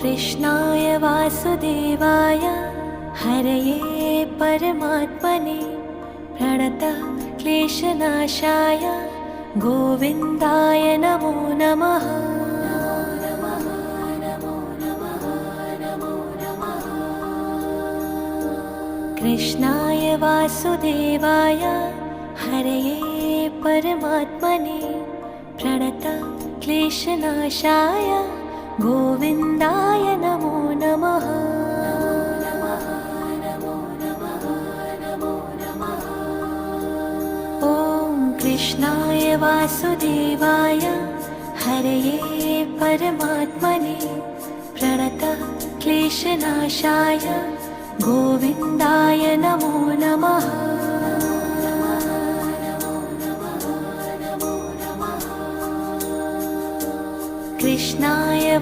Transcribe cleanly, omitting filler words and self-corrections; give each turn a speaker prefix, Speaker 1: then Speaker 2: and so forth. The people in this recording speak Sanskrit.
Speaker 1: कृष्णाय वासुदेवाय हरये परमात्मने प्रणतः क्लेशनाशाय गोविन्दाय नमो नमः। कृष्णाय वासुदेवाय हरये परमात्मने प्रणतः क्लेशनाशाय गोविन्दाय नमो नमः। ॐ कृष्णाय वासुदेवाय हरये परमात्मने प्रणतः क्लेशनाशाय गोविन्दाय नमो नमः। कृष्णाय